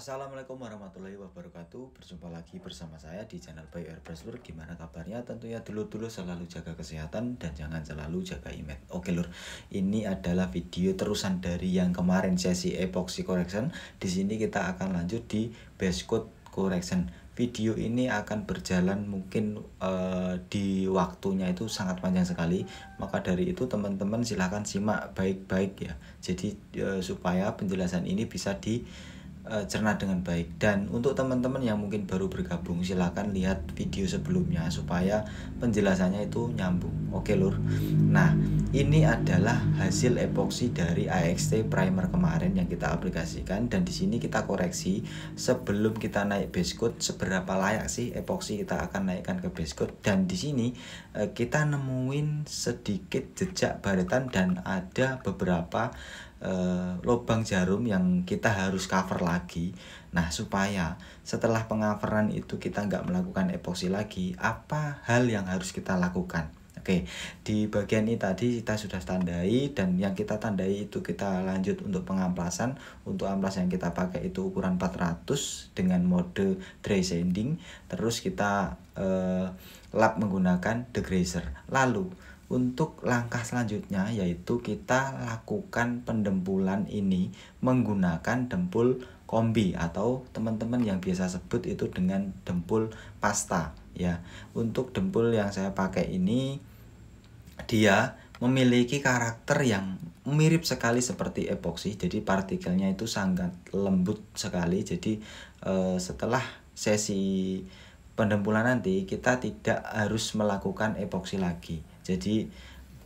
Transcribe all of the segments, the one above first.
Assalamualaikum warahmatullahi wabarakatuh. Berjumpa lagi bersama saya di channel By Airbrush Lur. Gimana kabarnya? Tentunya dulu selalu jaga kesehatan dan jangan selalu jaga image. Oke Lur, ini adalah video terusan dari yang kemarin sesi epoxy correction. Di sini kita akan lanjut di base coat correction. Video ini akan berjalan mungkin di waktunya itu sangat panjang sekali. Maka dari itu teman-teman silahkan simak baik-baik ya. Jadi supaya penjelasan ini bisa cerna dengan baik. Dan untuk teman-teman yang mungkin baru bergabung, silahkan lihat video sebelumnya supaya penjelasannya itu nyambung. Oke Lur. Nah, ini adalah hasil epoxy dari AXT primer kemarin yang kita aplikasikan, dan di sini kita koreksi sebelum kita naik base coat seberapa layak sih epoxy kita akan naikkan ke base coat. Dan di sini kita nemuin sedikit jejak baretan dan ada beberapa lubang jarum yang kita harus cover lagi. Nah, supaya setelah pengoveran itu kita nggak melakukan epoxy lagi, apa hal yang harus kita lakukan? Oke, di bagian ini tadi kita sudah tandai, dan yang kita tandai itu kita lanjut untuk pengamplasan. Untuk amplas yang kita pakai itu ukuran 400 dengan mode dry sanding. Terus kita lap menggunakan degreaser. Lalu untuk langkah selanjutnya yaitu kita lakukan pendempulan ini menggunakan dempul kombi atau teman-teman yang biasa sebut itu dengan dempul pasta ya. Untuk dempul yang saya pakai ini dia memiliki karakter yang mirip sekali seperti epoxy, jadi partikelnya itu sangat lembut sekali. Jadi setelah sesi pendempulan nanti kita tidak harus melakukan epoxy lagi. Jadi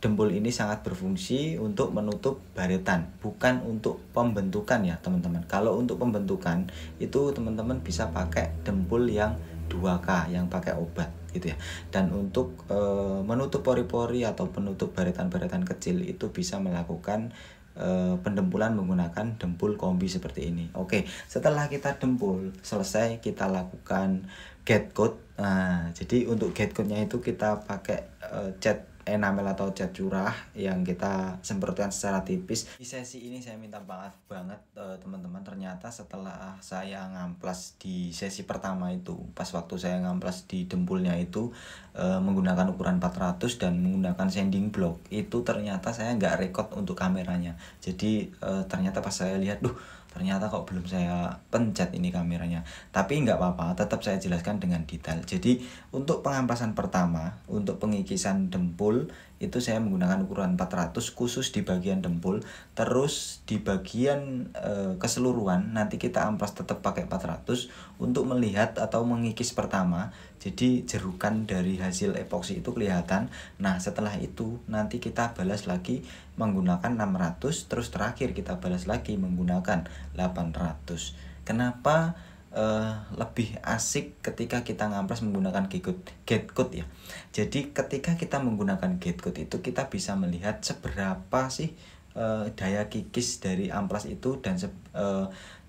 dempul ini sangat berfungsi untuk menutup baretan, bukan untuk pembentukan ya teman-teman. Kalau untuk pembentukan itu teman-teman bisa pakai dempul yang 2K yang pakai obat gitu ya. Dan untuk menutup pori-pori atau penutup baretan-baretan kecil itu bisa melakukan pendempulan menggunakan dempul kombi seperti ini. Oke, setelah kita dempul selesai, kita lakukan get coat. Nah, jadi untuk get coatnya itu kita pakai cat enamel atau cat curah yang kita semprotkan secara tipis. Di sesi ini saya minta maaf banget teman-teman, ternyata setelah saya ngamplas di sesi pertama itu, pas waktu saya ngamplas di dempulnya itu menggunakan ukuran 400 dan menggunakan sanding block, itu ternyata saya nggak record untuk kameranya. Jadi ternyata pas saya lihat, ternyata kok belum saya pencet ini kameranya. Tapi nggak apa-apa, tetap saya jelaskan dengan detail. Jadi untuk pengamplasan pertama, untuk pengikisan dempul itu saya menggunakan ukuran 400 khusus di bagian dempul. Terus di bagian keseluruhan nanti kita amplas tetap pakai 400 untuk melihat atau mengikis pertama. Jadi jerukan dari hasil epoxy itu kelihatan. Nah, setelah itu nanti kita balas lagi menggunakan 600, terus terakhir kita balas lagi menggunakan 800. Kenapa lebih asik ketika kita ngamplas menggunakan get coat ya. Jadi ketika kita menggunakan get coat itu kita bisa melihat seberapa sih daya kikis dari amplas itu, dan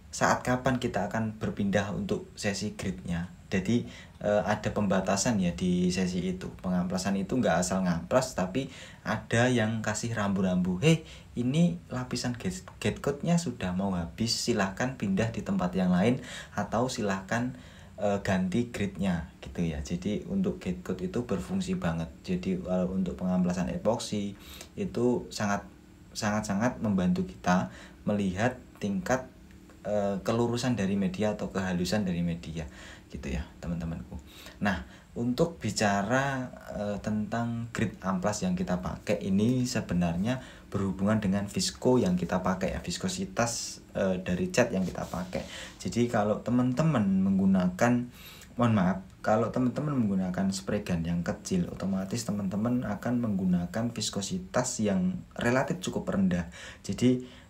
saat kapan kita akan berpindah untuk sesi gridnya. Jadi ada pembatasan ya di sesi itu. Pengamplasan itu nggak asal ngamplas, tapi ada yang kasih rambu-rambu. Ini lapisan get coatnya sudah mau habis, silahkan pindah di tempat yang lain atau silahkan ganti gridnya gitu ya. Jadi untuk get coat itu berfungsi banget. Jadi untuk pengamplasan epoxy itu sangat membantu kita melihat tingkat kelurusan dari media atau kehalusan dari media gitu ya teman-temanku. Nah, untuk bicara tentang grid amplas yang kita pakai ini sebenarnya berhubungan dengan visco yang kita pakai ya, viskositas dari cat yang kita pakai. Jadi kalau teman-teman menggunakan, kalau teman-teman menggunakan spray gun yang kecil, otomatis teman-teman akan menggunakan viskositas yang relatif cukup rendah. Jadi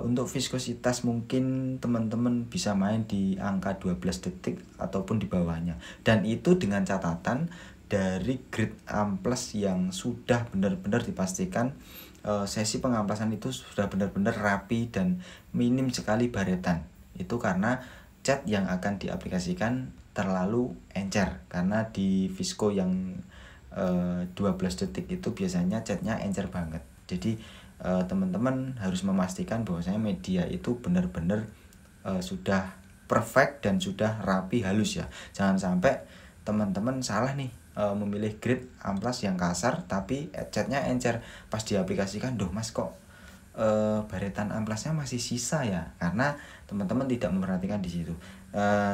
untuk viskositas mungkin teman-teman bisa main di angka 12 detik ataupun di bawahnya. Dan itu dengan catatan dari grid amplas yang sudah benar-benar dipastikan sesi pengamplasan itu sudah benar-benar rapi dan minim sekali baretan. Itu karena cat yang akan diaplikasikan terlalu encer, karena di visco yang 12 detik itu biasanya catnya encer banget. Jadi teman-teman harus memastikan bahwasanya media itu benar-benar sudah perfect dan sudah rapi halus ya. Jangan sampai teman-teman salah nih memilih grid amplas yang kasar tapi catnya encer, pas diaplikasikan duh mas kok baretan amplasnya masih sisa ya, karena teman-teman tidak memperhatikan di situ.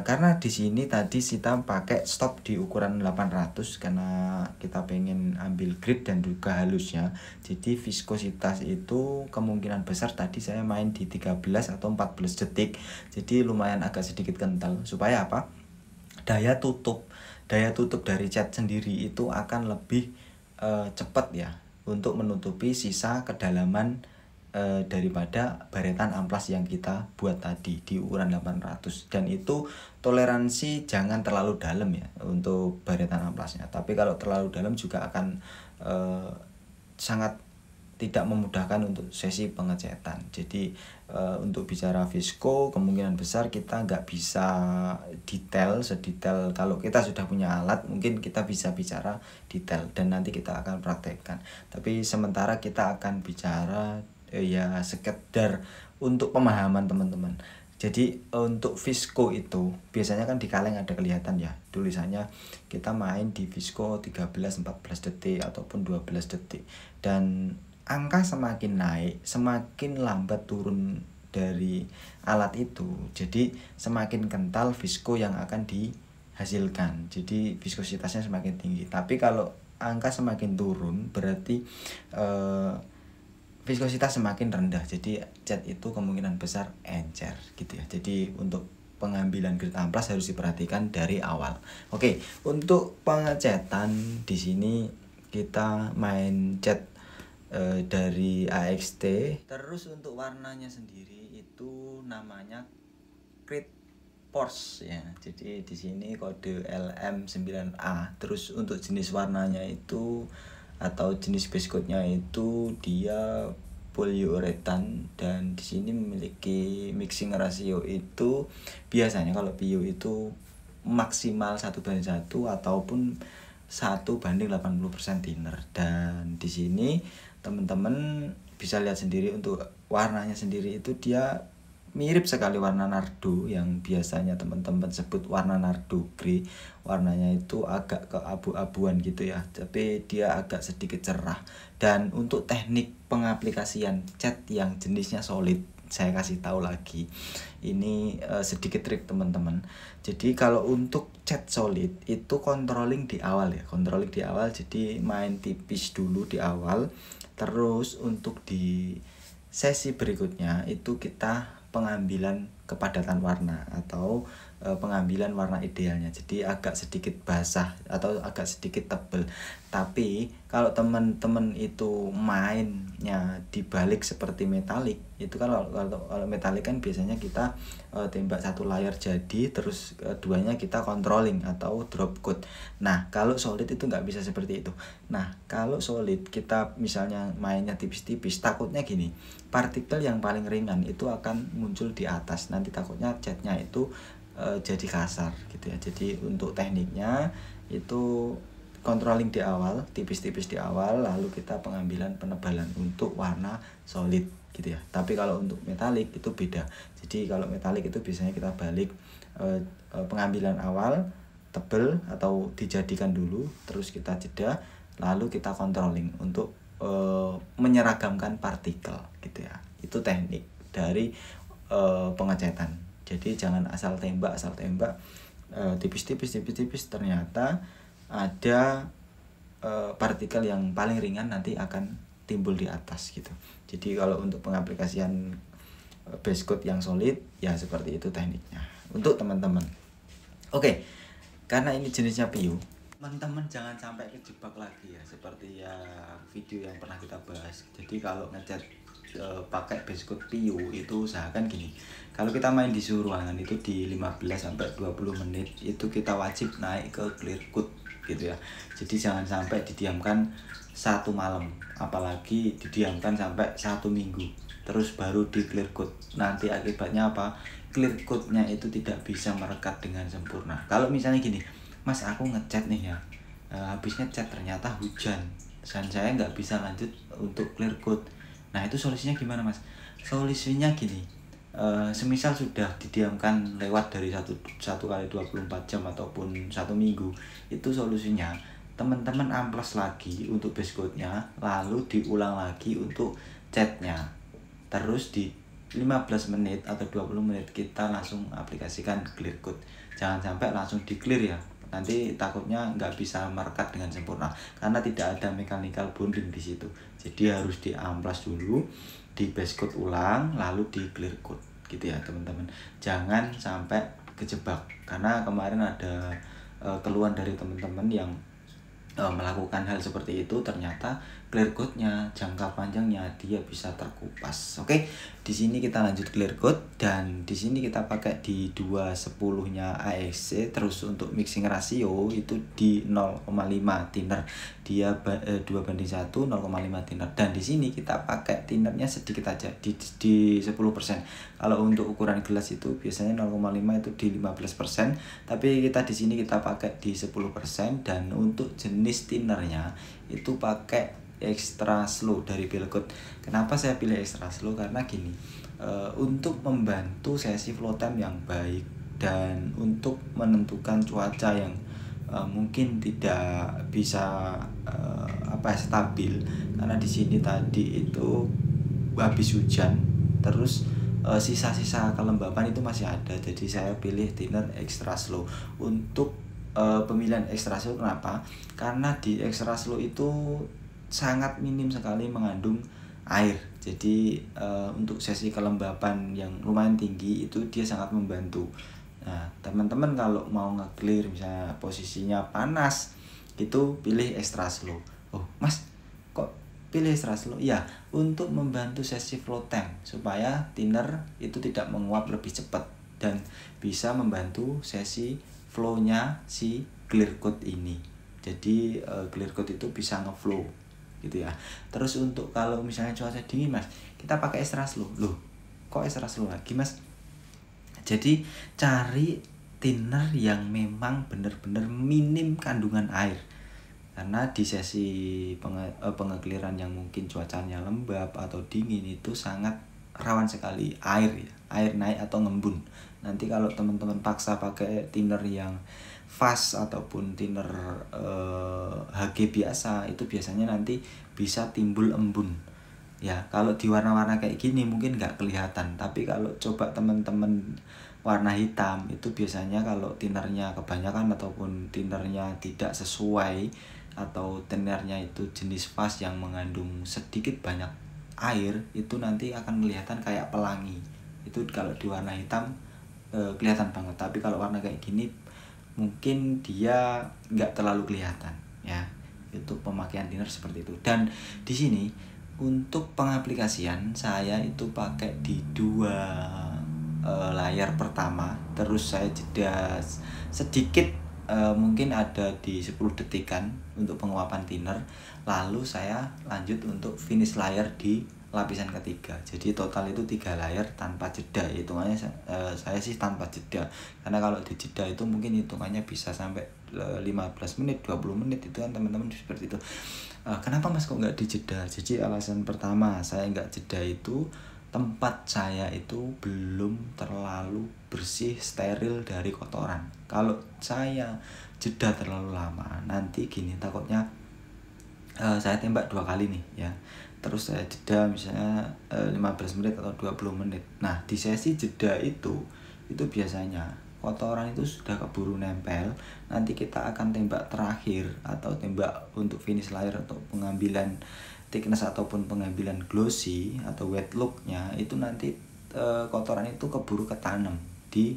Karena di sini tadi kita pakai stop di ukuran 800 karena kita pengen ambil grid dan juga halusnya. Jadi viskositas itu kemungkinan besar tadi saya main di 13 atau 14 detik. Jadi lumayan agak sedikit kental supaya apa? Daya tutup dari cat sendiri itu akan lebih cepat ya untuk menutupi sisa kedalaman daripada baretan amplas yang kita buat tadi di ukuran 800. Dan itu toleransi jangan terlalu dalam ya untuk baretan amplasnya, tapi kalau terlalu dalam juga akan sangat tidak memudahkan untuk sesi pengecetan. Jadi untuk bicara visko kemungkinan besar kita nggak bisa sedetail kalau kita sudah punya alat, mungkin kita bisa bicara detail dan nanti kita akan praktekkan. Tapi sementara kita akan bicara ya sekedar untuk pemahaman teman-teman. Jadi untuk visko itu biasanya kan di kaleng ada kelihatan ya tulisannya, kita main di visko 13-14 detik ataupun 12 detik, dan angka semakin naik semakin lambat turun dari alat itu, jadi semakin kental visko yang akan dihasilkan, jadi viskositasnya semakin tinggi. Tapi kalau angka semakin turun berarti viskositas semakin rendah, jadi cat itu kemungkinan besar encer gitu ya. Jadi untuk pengambilan grid amplas harus diperhatikan dari awal. Oke, untuk pengecetan di sini kita main cat dari AXT. Terus untuk warnanya sendiri itu namanya Grid Force ya. Jadi di sini kode LM9A. Terus untuk jenis warnanya itu atau jenis base coatnya itu dia polyuretan, dan di sini memiliki mixing rasio itu biasanya kalau PU itu maksimal 1:1 ataupun 1:80% thinner. Dan di sini teman-teman bisa lihat sendiri untuk warnanya sendiri itu dia mirip sekali warna nardo yang biasanya teman-teman sebut warna nardo grey. Warnanya itu agak keabu-abuan gitu ya, tapi dia agak sedikit cerah. Dan untuk teknik pengaplikasian cat yang jenisnya solid, saya kasih tahu lagi ini sedikit trik teman-teman. Jadi kalau untuk cat solid itu controlling di awal ya, jadi main tipis dulu di awal. Terus untuk di sesi berikutnya itu kita pengambilan kepadatan warna atau pengambilan warna idealnya, jadi agak sedikit basah atau agak sedikit tebal. Tapi kalau teman-teman itu mainnya dibalik seperti metalik, itu kalau metalik kan biasanya kita tembak satu layar jadi, terus keduanya kita controlling atau drop coat. Nah kalau solid itu nggak bisa seperti itu. Nah kalau solid kita misalnya mainnya tipis-tipis, takutnya gini, partikel yang paling ringan itu akan muncul di atas, nanti takutnya catnya itu jadi kasar gitu ya. Jadi untuk tekniknya itu controlling di awal, tipis-tipis di awal, lalu kita pengambilan penebalan untuk warna solid gitu ya. Tapi kalau untuk metalik itu beda. Jadi kalau metalik itu biasanya kita balik pengambilan awal tebel atau dijadikan dulu, terus kita jeda, lalu kita controlling untuk menyeragamkan partikel gitu ya. Itu teknik dari pengecetan. Jadi jangan asal tembak tipis-tipis ternyata ada partikel yang paling ringan nanti akan timbul di atas gitu. Jadi kalau untuk pengaplikasian base coat yang solid ya seperti itu tekniknya untuk teman-teman. Oke, karena ini jenisnya PU, teman-teman jangan sampai kejebak lagi ya seperti ya video yang pernah kita bahas. Jadi kalau ngecat pakai base coat PU itu usahakan gini, kalau kita main di suhu ruangan itu di 15-20 menit itu kita wajib naik ke clear coat gitu ya. Jadi jangan sampai didiamkan satu malam, apalagi didiamkan sampai 1 minggu terus baru di clear coat. Nanti akibatnya apa? Clear coatnya itu tidak bisa merekat dengan sempurna. Kalau misalnya gini, mas aku ngecat nih ya, habis ngecat ternyata hujan dan saya nggak bisa lanjut untuk clear coat. Nah itu solusinya gimana mas? Solusinya gini, semisal sudah didiamkan lewat dari satu kali 24 jam ataupun 1 minggu, itu solusinya teman-teman amplas lagi untuk bestcodenya, lalu diulang lagi untuk catnya, terus di 15 menit atau 20 menit kita langsung aplikasikan clear code. Jangan sampai langsung di clear ya, nanti takutnya nggak bisa merekat dengan sempurna karena tidak ada mechanical bonding di situ. Jadi harus diamplas dulu, di bestcode ulang, lalu di clear code gitu ya teman-teman. Jangan sampai kejebak, karena kemarin ada keluhan dari teman-teman yang melakukan hal seperti itu, ternyata clear code-nya jangka panjangnya dia bisa terkupas. Oke, di sini kita lanjut clear code, dan di sini kita pakai di 210-nya AXC. Terus untuk mixing ratio itu di 0,5 thinner, dia 2:1, 0,5 thinner, dan di sini kita pakai thinnernya sedikit aja di 10%. Kalau untuk ukuran gelas itu biasanya 0,5 itu di 15%, tapi kita di sini kita pakai di 10%. Dan untuk jenis thinnernya itu pakai extra slow dari Bilcode. Kenapa saya pilih extra slow? Karena gini, untuk membantu sesi flow time yang baik dan untuk menentukan cuaca yang mungkin tidak bisa stabil, karena di sini tadi itu habis hujan, terus sisa-sisa kelembapan itu masih ada, jadi saya pilih thinner extra slow. Untuk pemilihan extra slow kenapa? Karena di extra slow itu sangat minim sekali mengandung air, jadi untuk sesi kelembapan yang lumayan tinggi itu dia sangat membantu. Nah teman-teman kalau mau nge-clear misalnya posisinya panas, itu pilih extra slow. Oh mas, kok pilih extra slow? Ya, untuk membantu sesi flow time supaya thinner itu tidak menguap lebih cepat dan bisa membantu sesi flow-nya si clear code ini. Jadi clear code itu bisa ngeflow gitu ya. Terus untuk kalau misalnya cuaca dingin mas, kita pakai extra slow. Loh, kok extra slow lagi mas? Jadi cari thinner yang memang benar-benar minim kandungan air, karena di sesi pengekliran yang mungkin cuacanya lembab atau dingin itu sangat rawan sekali air ya, air naik atau ngembun. Nanti kalau teman-teman paksa pakai thinner yang fast ataupun thinner HG biasa, itu biasanya nanti bisa timbul embun ya. Kalau di warna-warna kayak gini mungkin nggak kelihatan, tapi kalau coba teman-teman warna hitam, itu biasanya kalau thinnernya kebanyakan ataupun thinnernya tidak sesuai, atau thinnernya itu jenis fast yang mengandung sedikit banyak air, itu nanti akan kelihatan kayak pelangi. Itu kalau di warna hitam kelihatan banget, tapi kalau warna kayak gini mungkin dia nggak terlalu kelihatan ya. Itu pemakaian thinner seperti itu. Dan di sini untuk pengaplikasian saya itu pakai di 2 layar pertama, terus saya jeda sedikit, mungkin ada di 10 detikan untuk penguapan thinner, lalu saya lanjut untuk finish layer di lapisan ketiga. Jadi total itu 3 layar tanpa jeda, hitungannya saya sih tanpa jeda, karena kalau di jeda itu mungkin hitungannya bisa sampai 15 menit 20 menit itu kan teman-teman, seperti itu. Kenapa mas kok nggak dijeda? Jadi alasan pertama saya nggak jeda itu tempat saya itu belum terlalu bersih, steril dari kotoran. Kalau saya jeda terlalu lama, nanti gini takutnya saya tembak 2 kali nih ya, terus saya jeda misalnya 15 menit atau 20 menit. Nah di sesi jeda itu biasanya kotoran itu sudah keburu nempel. Nanti kita akan tembak terakhir atau tembak untuk finish layer atau pengambilan thickness ataupun pengambilan glossy atau wet looknya, itu nanti kotoran itu keburu ketanam di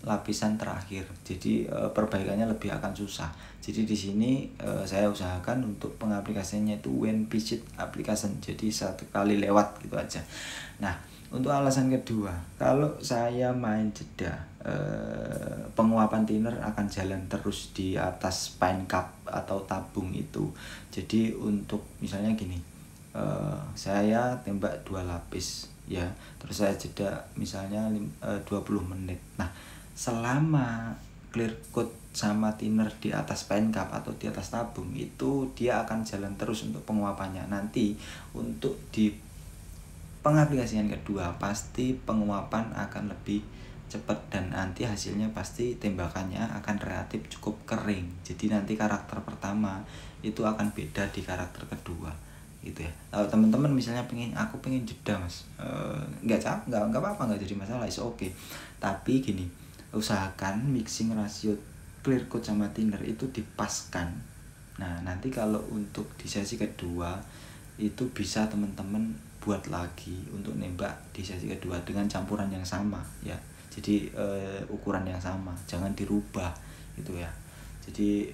lapisan terakhir. Jadi perbaikannya lebih akan susah. Jadi di sini saya usahakan untuk pengaplikasiannya itu when visit application, jadi 1 kali lewat gitu aja. Nah untuk alasan kedua, kalau saya main jeda, penguapan thinner akan jalan terus di atas pine cup atau tabung itu. Jadi untuk misalnya gini, saya tembak 2 lapis ya, terus saya jeda misalnya 20 menit. Nah selama clear coat sama thinner di atas pine cup atau di atas tabung itu dia akan jalan terus untuk penguapannya. Nanti untuk di pengaplikasian kedua pasti penguapan akan lebih cepat dan nanti hasilnya pasti tembakannya akan relatif cukup kering. Jadi nanti karakter pertama itu akan beda di karakter kedua gitu ya. Kalau teman-teman misalnya aku pengen jeda mas, nggak apa-apa, nggak jadi masalah, is oke. Tapi gini, usahakan mixing rasio clear coat sama thinner itu dipaskan. Nah nanti kalau untuk di sesi kedua itu bisa teman-teman buat lagi untuk nembak di sesi kedua dengan campuran yang sama ya. Jadi ukuran yang sama, jangan dirubah gitu ya. Jadi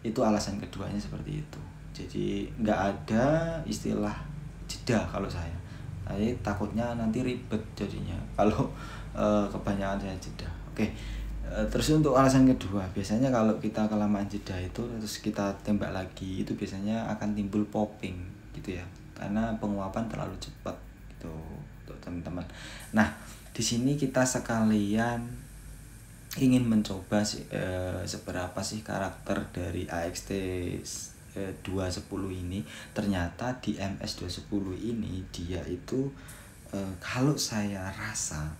itu alasan keduanya seperti itu. Jadi nggak ada istilah jeda kalau saya takutnya nanti ribet jadinya kalau kebanyakan saya jeda. Oke. Terus untuk alasan kedua, biasanya kalau kita kelamaan jeda itu terus kita tembak lagi, itu biasanya akan timbul popping gitu ya, karena penguapan terlalu cepat gitu untuk teman-teman. Nah di sini kita sekalian ingin mencoba seberapa sih karakter dari AXT 210 ini. Ternyata di MS 210 ini dia itu kalau saya rasa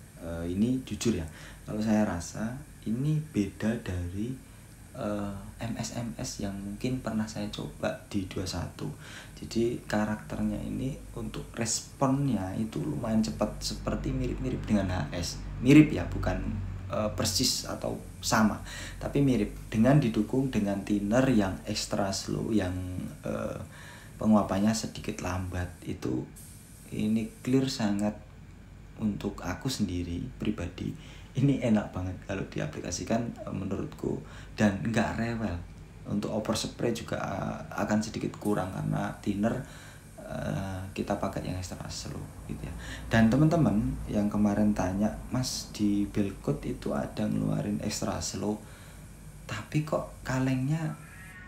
ini jujur ya, kalau saya rasa ini beda dari MS yang mungkin pernah saya coba di 21. Jadi karakternya ini untuk responnya itu lumayan cepat, seperti mirip-mirip dengan HS. Mirip ya, bukan persis atau sama, tapi mirip, dengan didukung dengan thinner yang extra slow, yang penguapannya sedikit lambat. Itu ini clear sangat, untuk aku sendiri pribadi ini enak banget kalau diaplikasikan menurutku, dan nggak rewel. Untuk overspray juga akan sedikit kurang karena thinner kita pakai yang extra slow gitu ya. Dan teman-teman yang kemarin tanya, mas di Belcoat itu ada ngeluarin extra slow tapi kok kalengnya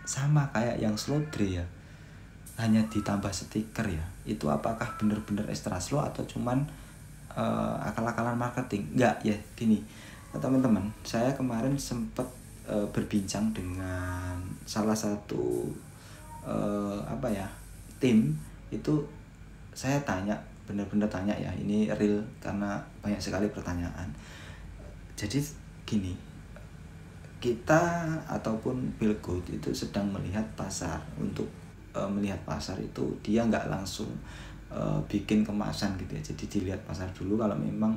sama kayak yang slow dray ya, hanya ditambah stiker ya, itu apakah bener-bener extra slow atau cuman akal-akalan marketing? Enggak ya, gini teman-teman, saya kemarin sempat berbincang dengan salah satu tim itu. Saya tanya, benar-benar tanya ya, ini real karena banyak sekali pertanyaan. Jadi gini, kita ataupun Belcoat itu sedang melihat pasar. Untuk melihat pasar itu dia nggak langsung bikin kemasan gitu ya. Jadi dilihat pasar dulu, kalau memang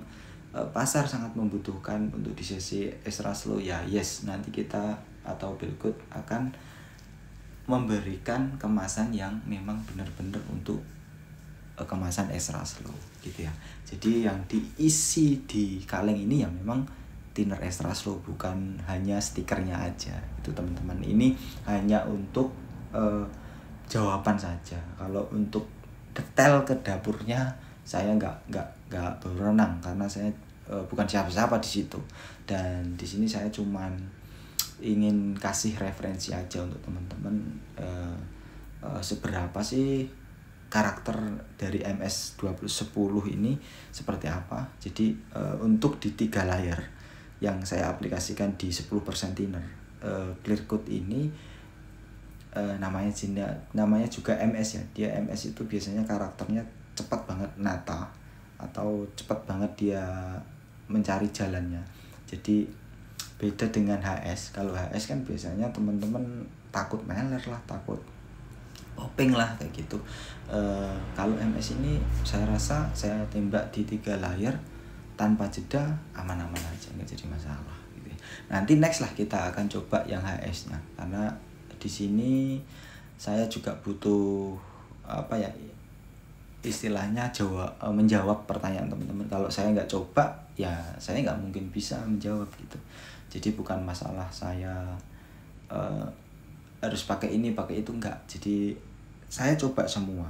pasar sangat membutuhkan untuk di sesi extra slow ya yes, nanti kita atau Belcoat akan memberikan kemasan yang memang benar-benar untuk kemasan extra slow gitu ya. Jadi yang diisi di kaleng ini ya memang thinner extra slow, bukan hanya stikernya aja itu teman-teman. Ini hanya untuk jawaban saja. Kalau untuk detail ke dapurnya saya nggak berwenang karena saya bukan siapa-siapa di situ, dan di sini saya cuman ingin kasih referensi aja untuk teman-teman seberapa sih karakter dari MS 2010 ini seperti apa. Jadi untuk di 3 layer yang saya aplikasikan di 10% thinner clear coat ini, namanya juga MS ya. Dia MS itu biasanya karakternya cepat banget nata atau cepat banget dia mencari jalannya. Jadi beda dengan HS. Kalau HS kan biasanya teman-teman takut meler lah, takut popping lah kayak gitu. Kalau MS ini saya rasa saya tembak di 3 layer tanpa jeda, aman-aman aja, nggak jadi masalah gitu. Nanti next lah kita akan coba yang HS nya, karena di sini saya juga butuh istilahnya menjawab pertanyaan teman-teman. Kalau saya nggak coba ya saya nggak mungkin bisa menjawab gitu. Jadi bukan masalah saya harus pakai ini pakai itu, enggak. Jadi saya coba semua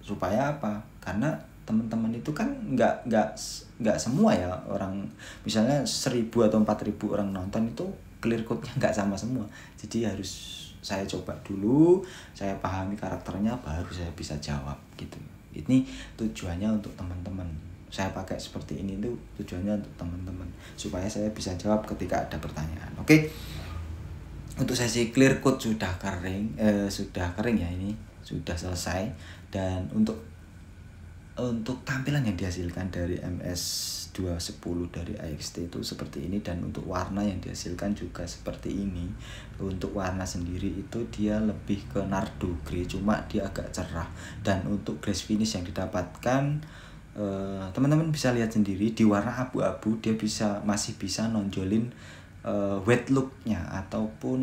supaya apa, karena teman-teman itu kan nggak semua ya orang, misalnya 1.000 atau 4.000 orang nonton itu clear coatnya nggak sama semua. Jadi harus saya coba dulu, saya pahami karakternya, baru saya bisa jawab gitu. Ini tujuannya untuk teman-teman. Saya pakai seperti ini tuh tujuannya untuk teman-teman supaya saya bisa jawab ketika ada pertanyaan. Oke. Untuk sesi clear coat sudah kering ya, ini sudah selesai. Dan untuk untuk tampilan yang dihasilkan dari MS210 dari AXT itu seperti ini, dan untuk warna yang dihasilkan juga seperti ini. Untuk warna sendiri itu dia lebih ke nardo grey, cuma dia agak cerah. Dan untuk glass finish yang didapatkan, teman-teman bisa lihat sendiri di warna abu-abu dia masih bisa nonjolin wet looknya ataupun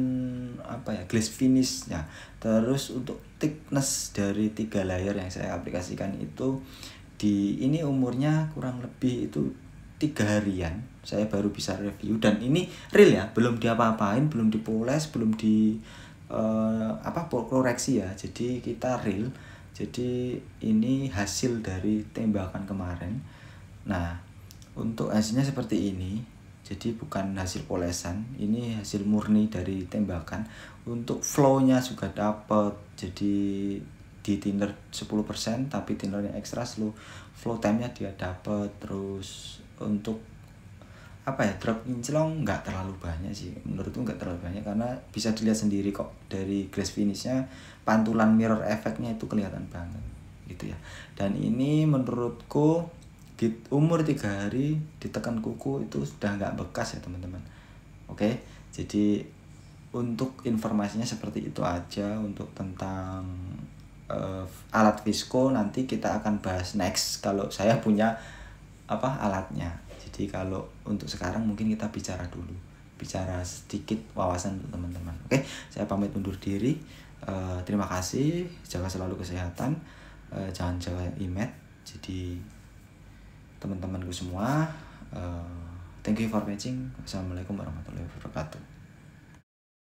glass finishnya. Terus untuk thickness dari 3 layer yang saya aplikasikan itu, ini umurnya kurang lebih itu 3 harian saya baru bisa review, dan ini real ya, belum diapa-apain, belum dipoles, belum di koreksi ya, jadi kita real. Jadi ini hasil dari tembakan kemarin. Nah, untuk hasilnya seperti ini. Jadi bukan hasil polesan, ini hasil murni dari tembakan. Untuk flow-nya juga dapat. Jadi di thinner 10%, tapi thinner yang extra slow, flow time-nya dia dapat. Terus untuk drop kinclong nggak terlalu banyak sih, menurutku nggak terlalu banyak, karena bisa dilihat sendiri kok dari glass finish-nya, pantulan mirror effect-nya itu kelihatan banget gitu ya. Dan ini menurutku di umur 3 hari ditekan kuku itu sudah nggak bekas ya teman-teman. Oke, jadi untuk informasinya seperti itu aja untuk tentang alat visco. Nanti kita akan bahas next kalau saya punya alatnya. Jadi kalau untuk sekarang mungkin kita bicara sedikit wawasan untuk teman-teman. Oke, saya pamit undur diri. Terima kasih, jaga selalu kesehatan, jangan jaga imet. Jadi teman-temanku semua, thank you for watching. Wassalamualaikum warahmatullahi wabarakatuh.